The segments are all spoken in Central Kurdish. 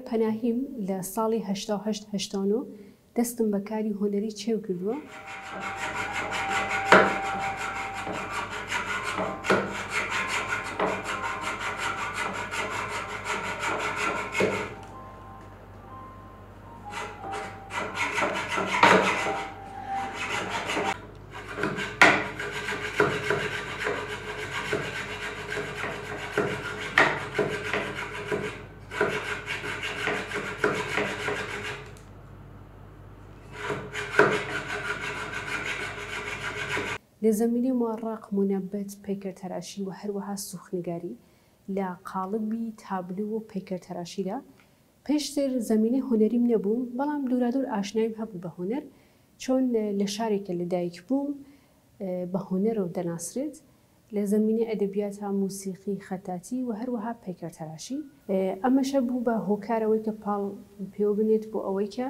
پەناهیم لە ساڵی 1970 دەستم بەکاری هۆنەری چێو کردووە. لە زەمینی مۆڕق، مونەبەت، پەیکەرتەراشی و هەروەها سوختنگاری لە قاڵبی تابلو و پەیکەرتەراشیدا پێشتر زەمینەی هۆنەریم نەبووم، بەڵام دوورادوور ئاشنایم هەبوو بە هۆنەر، چۆن لە شارێکە لەدایک بووم بە هۆنەرەوە دەناسرێت لە زەمینەی ئەدەبیاتە، موسیقی، خەتاتی و هەروەها پەیکەرتەراشی. ئەمەشە بوو بە هۆکارەوەی کە پاڵ پێوە بنێت بۆ ئەوەی کە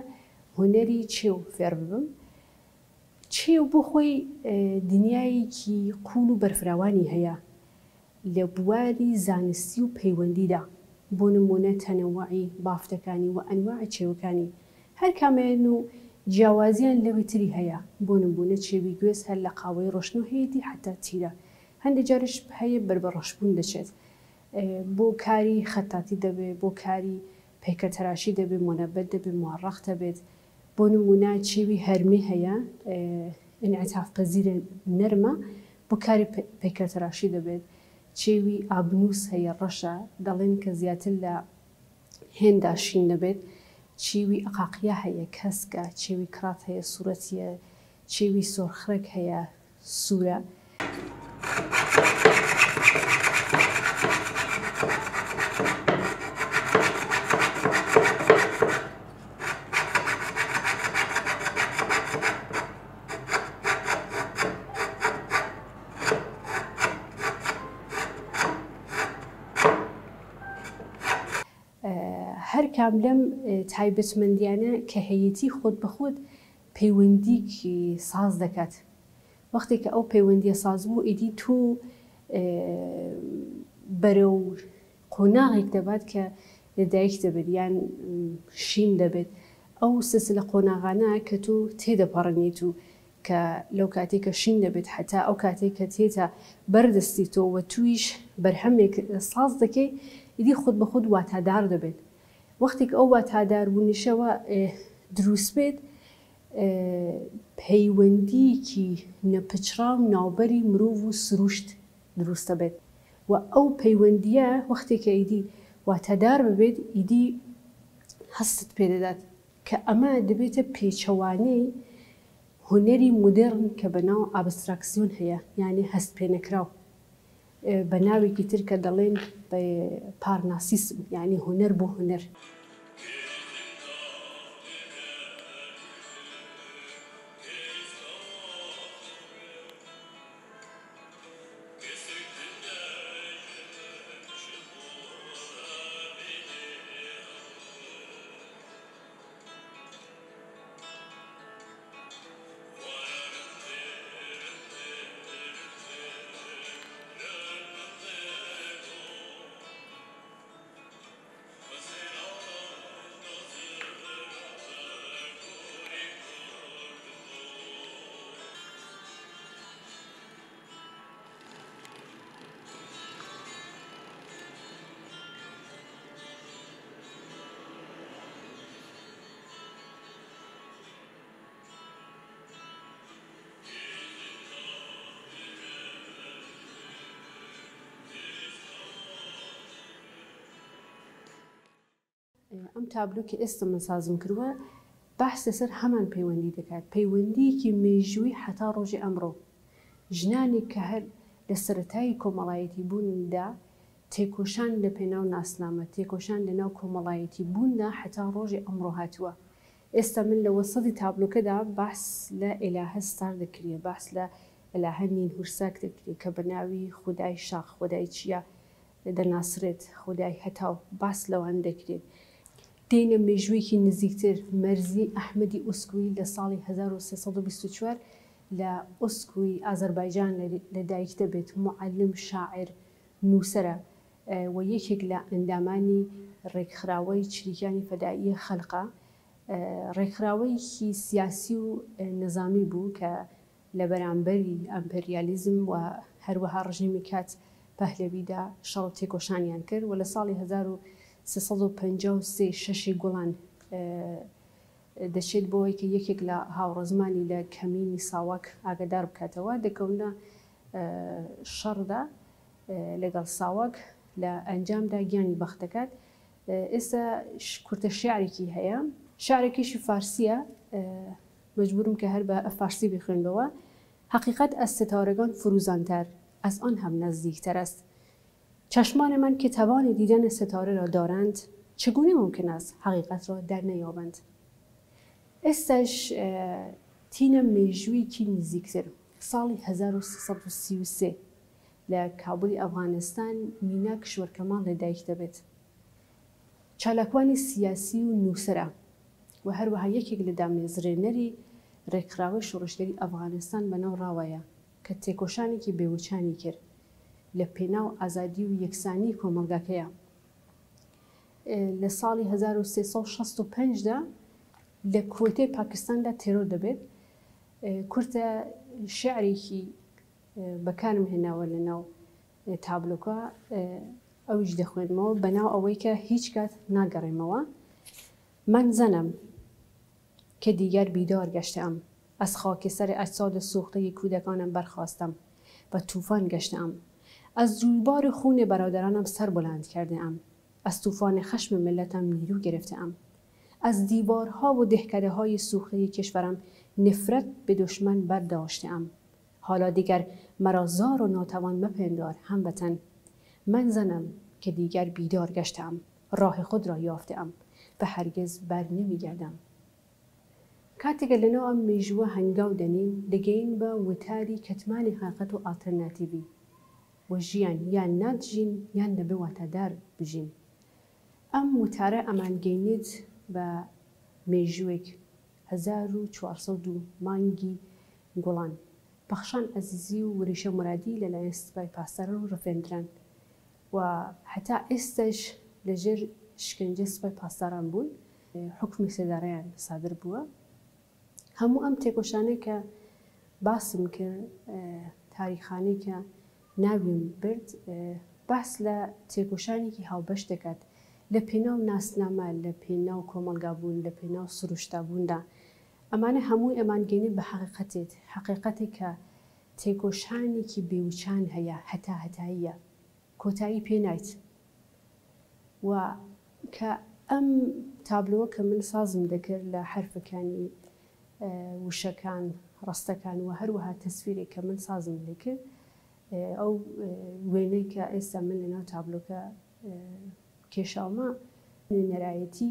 هۆنەری چێو فێر ببم. چێو بۆ خۆی دنیایەکی قوڵ و بەرفراوانی هەیە لە بواری زانستی و پەیوەندیدا، بۆ نمونە تەنەوەعی بافتەکانی و ئەنواع چێوەکانی هەر کامێن و جیاوازیان لەوەی تری هەیە. بۆ نمونە چێوی گوێز هەر لە قاوەی ڕۆشنوهەیەتی حتا تیرە، هەندێک جارش هەیە بربەڕەشبوون دەچێت، بۆ کاری خەتاتی دەبێت، بۆ کاری پەیکەرتەراشی دەبێت، مۆنەبەت دەبێت، موەڕەق دەبێت. بۆ نمونە چێوی هەرمێ هەیە، ئینعتاف پەزیرە نەرمە، بۆ کاری پەیکەرتەراشی دەبێت. چێوی ئابنووس هەیە، ڕەشە، دەڵێن کە زیاتر لە هێندا شین دەبێت. چێوی ئەقاقیا هەیە، کەسکە. چێوی کرات هەیە، سوورەتیە. چێوی سۆرخرەک هەیە، سوورە. هەر کام لەم تایبەتمەندیانە کە هەیەتی خۆت بەخۆت پەیوەندیکی ساز دەکات. وەختێک کە ئەو پەیوەندیە ساز بوو، ئیدی تۆ بەرەو قۆناغێک دەبات کە لەدایک دەبێت یان شین دەبێت. ئەو سلسلە قۆناغانە کە تۆ تێدەپەڕێنیت و کە لەو کاتێککە شین دەبێت حتا ئەو کاتێک کە تێتە بەردەستیتەوە و تویش بەرهەمێک ساز دەکەی، ئیدی خۆت بە خۆت واتادار دەبێت. وەختێک ئەو واتاداربوونیشەوە دروست بێت، پەیوەندیکی نەپچرا و ناوبەری مرۆڤ و سروشت دروستە بێت و ئەو پەیوەندیە وەختێککە ئیدی واتادار ببێت، ئیدی هەستت پێدەدات کە ئەمە دەبێتە پێچەوانەی هۆنەری مودێڕن کە بەناو ئابستراکسیۆن هەیە، یعنی هەست پێنەکراو، بە ناوێکی تر کە دەڵێن پارناسیسم، یعنی هۆنەر بۆ هۆنەر. ئەم تابلو کە ئێستا من سازم کردووە بەحس لەسەر هەمان پەیوەندی دەکات، پەیوەندیەکی مێژووی حتا ڕۆژی ئەمڕۆ. ژنانێک کە هەر لە سەرەتایی کۆمەڵایەتی بووندا تێکۆشان لە پێناو ناسنامە، تێکۆشان لە ناو کۆمەڵایەتی بووندا حتا ڕۆژی ئەمڕۆ هاتووە. ئێستا من لە وەسەدی تابلۆکەدا بەحس لە ئێلاهە ستار دەکرێ، بەحس لە ئێلاهە نینهورساک دەکرێت کە بە ناوی خودای شاخ، خودای چیە دەناسرێت، خودای هەتاو، باس لەوان دەکرێت. دێنە مێژوویەکی نزیکتر، مەرزی ئەحمەدی ئوسکوی لە ساڵی 1324 لە ئوسکوی ئازەربایجان لەدایک دەبێت، معەلم، شاعر، نووسەرە و یەکێک لە ئەندامانی ڕێکخراوەی چریکانی فەدایی خەڵقە ڕێکخراوەیەکی سیاسی و نظامی بوو کە لە بەرامبەری ئەمپریالیزم و هەروەها ڕژیمی کات پەهلەویدا شەڕ و تێکۆشانیان کرد و لە ساڵی 1353 شەشی گوڵان دەچێت بۆەوەی کە یەکێک لە هاوڕزمانی لە کەمینی ساواک ئاگدار بکاتەوە دەکەونە شەڕدا لەگەڵ ساواک لە ئەنجامدا گیانی بەختەکات. ئێستا کورتە شیعرێکی هەیە، شارێکیشی فارسیە، مەجبورم کە هەر بە فارسی بخوێنبەوە. حقیقت از ستارگان فروزانتر، از آن هم نزدیکتر است. چشمانمان که توان دیدن ستاره را دارند، چگونه ممکن است حقیقت را در نیابند؟ ئێستاش تینە مێژوویەکی نزیکتر ساڵی 1333 لە کابولی ئەفغانستان مینا کشوەرکەماڵ لەدایک دەبێت. چالاکوانی سیاسی و نووسرە و هەروەها یەکێک لە دامێزرێنەری ڕێکخراوەی شۆڕشگەری ئەفغانستان بەناو ڕاوایە کە تێکۆشانێکی بێوچانی کرد لە پێناو ئازادی و یەکسانی کۆمەلگاکەیە. لە ساڵی 1365دا لە کوێتەی پاکستاندا تێرۆر دەبێت. کورتە شعرێکی بەکارم هێناوە لە ناو تابلۆکە، ئەویش دەخوێنمەوە بەناو ئەوەی کە هیچ کات ناگەڕێمەوە. من زنم که دیگر بیدار گشتم، از خاکستر اجساد سوخته کودکانم برخاستم و طوفان گشتم. از جویبار خون برادرانم سر بلند کرده‌ام، از طوفان خشم ملتم نیرو گرفته‌ام. از دیوارها و دهکده‌های سوخته کشورم نفرت به دشمن برداشته‌ام. حالا دیگر مرا زار و ناتوان مپندار هموطن. من زنم که دیگر بیدار گشتم، راه خود را یافته‌ام و هرگز بر نمیگردم. کاتێکە لەناو ئەم مێژووە هەنگاو دەنین دەگەین بە وتاری کەتمانی حقیقەت و ئالتەرناتیڤی و ژیان یان ناتژین یان دەبێ واتادار بژین. ئەم وتارە ئەمانگەینێت بە مێژووێک 1402 مانگی گوڵان. بەخشان عەزیزی و وریشە مرادی لەلایەن سوپای پاسداران و ڕفێندران و هەتا ئێستاش لەژێر شکنجە سوپای پاسداران بوون، حکمی سێدارەیان سادر بووە. هەموو ئەم تێکۆشانەی کە باسم کرد، تاریخانەی کە ناویم برد، باس لە تێکۆشانێکی هاوبەش دەکات لە پێناو ناسنامە، لە پێناو کۆمەلگابوون، لە پێناو سروشتابووندا. ئەمانە هەمووی ئەمانگەینێت بە حقیقەتێت، حقیقەتێک کە تێکۆشانێکی بێوچان هەیە، هەتاییە، کۆتایی پێنایت. و کە ئەم تابلۆوە کە من سازم دەکرد لە حرفەکانی وشەکان، ڕستەکان و هەروەها تەسویرێک کە من سازم دەکرد، ئەو وێنەی کە ئێستا من لەناو تابلۆکە کێشاومە نێرایەتی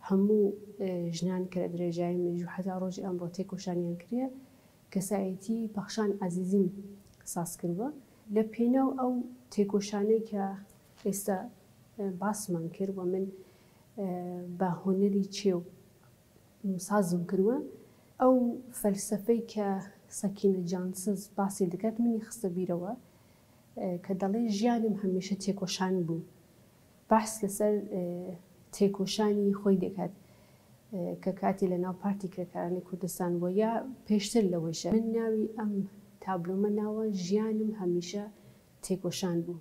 هەموو ژنان کە لە درێژایی مێژوو حتا ڕۆژی ئەمڕۆ تێکۆشانیان کردە، کەسایەتی بەخشان عەزیزیم ساز کردووە لە پێناو ئەو تێکۆشانەی کە ئێستا باسمان کرد و من بە هۆنەری چێو سازم کردووە. ئەو فەلسەفەی کە سەکینە جانسز باسی دەکات منی خستە بیرەوە کە دەڵێ ژیانم هەمیشە تێکۆشان بوو. باس لەسەر تێکۆشانی خۆی دەکات کە کاتی لە ناو پارتی کرێکارانی کوردستان بووە یا پێشتر لەوەیشە. من ناوی ئەم تابلۆمە ناوە ژیانم هەمیشە تێکۆشان بوو.